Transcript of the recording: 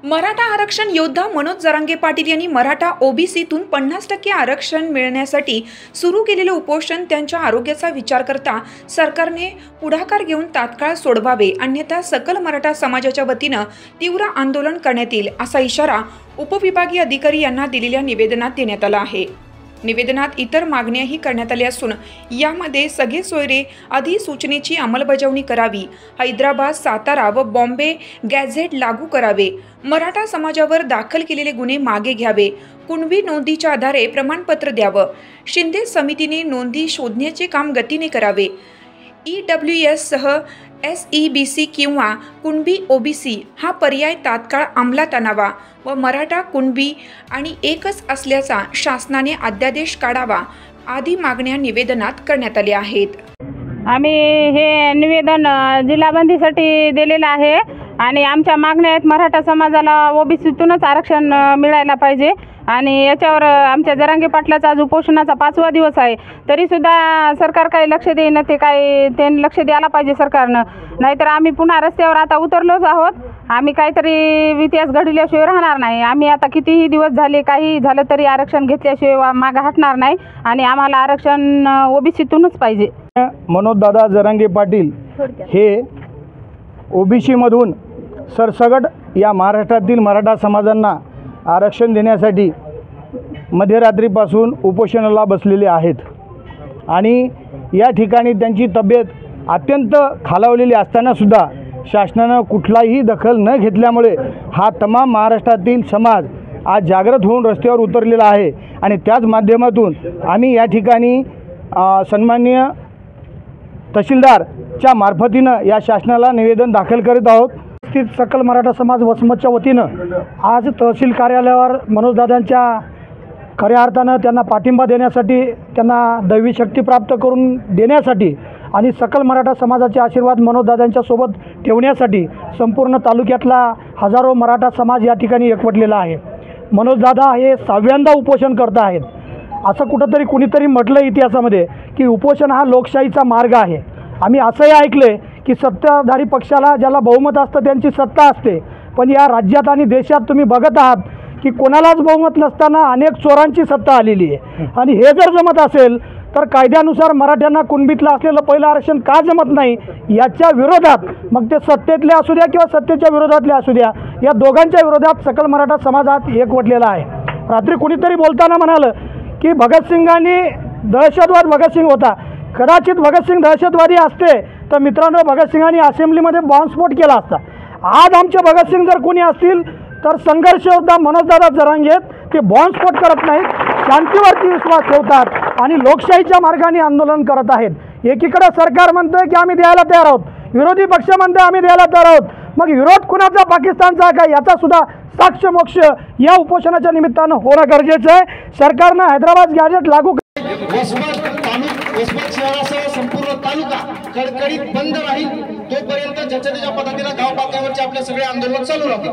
मराठा आरक्षण योद्धा मनोज जरांगे पाटील यांनी मराठा ओबीसीतून 50% आरक्षण मिळण्यासाठी सुरू केलेले उपोषण त्यांच्या आरोग्याचा विचार करता सरकारने पुढाकार घेऊन तात्काळ सोडवावे, अन्यथा सकल मराठा समाजाच्या वतीने तीव्र आंदोलन करण्यात येईल असा इशारा उपविभागीय अधिकारी यांना दिलेल्या निवेदनात देण्यात आला आहे। निवेदनात इतर मागण्याही करण्यात आल्या असून यामध्ये सगळे सोयरे अधिसूचनेची अंमलबजावणी करावी, हैदराबाद, सातारा व बॉम्बे गॅझेट लागू करावे, मराठा समाजावर दाखल केलेले गुन्हे मागे घ्यावे, कुणबी नोंदीच्या आधारे प्रमाणपत्र द्यावं, शिंदे समितीने नोंदी शोधण्याचे काम गतीने करावे, EWS सह SEBC किंवा कुणबी OBC हा पर्याय तात्काळ अंमलात आणावा व मराठा कुणबी आणि एकच असल्याचा शासनाने अध्यादेश काढावा आदी मागण्या निवेदनात करण्यात आल्या आहेत। आम्ही हे निवेदन जिल्हाबंदीसाठी दिलेलं आहे आणि आमच्या मागण्या आहेत मराठा समाजाला ओबीसीतूनच आरक्षण मिळायला पाहिजे आणि याच्यावर आमच्या जरांगे पाटलाचा आज उपोषणाचा 5वा दिवस आहे, तरीसुद्धा सरकार काही लक्ष देईन, त्यांनी लक्ष द्यायला पाहिजे सरकारनं, नाहीतर आम्ही पुन्हा रस्त्यावर आता उतरलोच आहोत। आम्ही काहीतरी इतिहास घडल्याशिवाय राहणार नाही। आम्ही आता कितीही दिवस झाले, काही झालं तरी आरक्षण घेतल्याशिवाय मागे हटणार नाही आणि आम्हाला आरक्षण ओबीसीतूनच पाहिजे। मनोजदादा जरांगे पाटील हे ओबीसीमधून सरसगट या महाराष्ट्रातील मराठा समाजांना आरक्षण देण्यासाठी मध्यरात्रीपासून उपोषणाला बसलेले आहेत आणि या ठिकाणी त्यांची तब्येत अत्यंत खालावलेली असतानासुद्धा शासनानं कुठलाही दखल न घेतल्यामुळे हा तमाम महाराष्ट्रातील समाज आज जागृत होऊन रस्त्यावर उतरलेला आहे आणि त्याच माध्यमातून आम्ही या ठिकाणी सन्माननीय तहसीलदारच्या मार्फतीनं या शासनाला निवेदन दाखल करीत आहोत। सकल मराठा समाज वसमतच्या वतीनं आज तहसील कार्यालयावर मनोजदादांच्या खऱ्या अर्थानं त्यांना पाठिंबा देण्यासाठी, त्यांना दैवी शक्ती प्राप्त करून देण्यासाठी आणि सकल मराठा समाजाचे आशीर्वाद मनोजदादांच्या सोबत ठेवण्यासाठी संपूर्ण तालुक्यातला हजारो मराठा समाज या ठिकाणी एकवटलेला आहे। मनोजदादा हे 6व्यांदा उपोषण करत आहेत। असं कुठंतरी कुणीतरी म्हटलं इतिहासामध्ये की उपोषण हा लोकशाहीचा मार्ग आहे। आम्ही असंही ऐकले की सत्ताधारी पक्षाला ज्याला बहुमत असतं त्यांची सत्ता असते, पण या राज्यात आणि देशात तुम्ही बघत आहात की कोणालाच बहुमत नसताना अनेक चोरांची सत्ता आलेली आहे आणि हे जर जमत असेल तर कायद्यानुसार मराठ्यांना कुणबीतलं असलेलं पहिलं आरक्षण का जमत नाही याच्या विरोधात, मग ते सत्तेतले असू द्या किंवा सत्तेच्या विरोधातले असू द्या, या दोघांच्या विरोधात सकल मराठा समाज आज एकवटलेला आहे। रात्री कुणीतरी बोलताना म्हणालं की भगतसिंगांनी दहशतवाद भगतसिंग होता, कदाचित भगतसिंग दहशतवादी असते तर मित्रांनो भगतसिंगांनी असेंब्लीमध्ये बॉम्बस्फोट केला असता। आज आमचे भगतसिंग जर कोणी असतील तर संघर्ष योद्धा मनोजदादा जरांगे ते बॉम्बस्फोट करत नाहीत, शांतीवरती विश्वास ठेवतात आणि लोकशाहीच्या मार्गाने आंदोलन करत आहेत। एकीकडे सरकार म्हणतंय की आम्ही द्यायला तयार आहोत, विरोधी पक्ष म्हणते आम्ही द्यायला तयार आहोत, मग विरोध कुणाचा पाकिस्तानचा का याचा सुद्धा साक्ष मोक्ष या उपोषणाच्या निमित्तानं होणं गरजेचं आहे। सरकारनं हैदराबाद गॅझेट लागू वसमत शहरासह संपूर्ण तालुका कडकडीत बंद राहील तोपर्यंत ज्याच्या त्याच्या पद्धतीने गाव पातळीवरचे आपले सगळे आंदोलन चालू राहतील।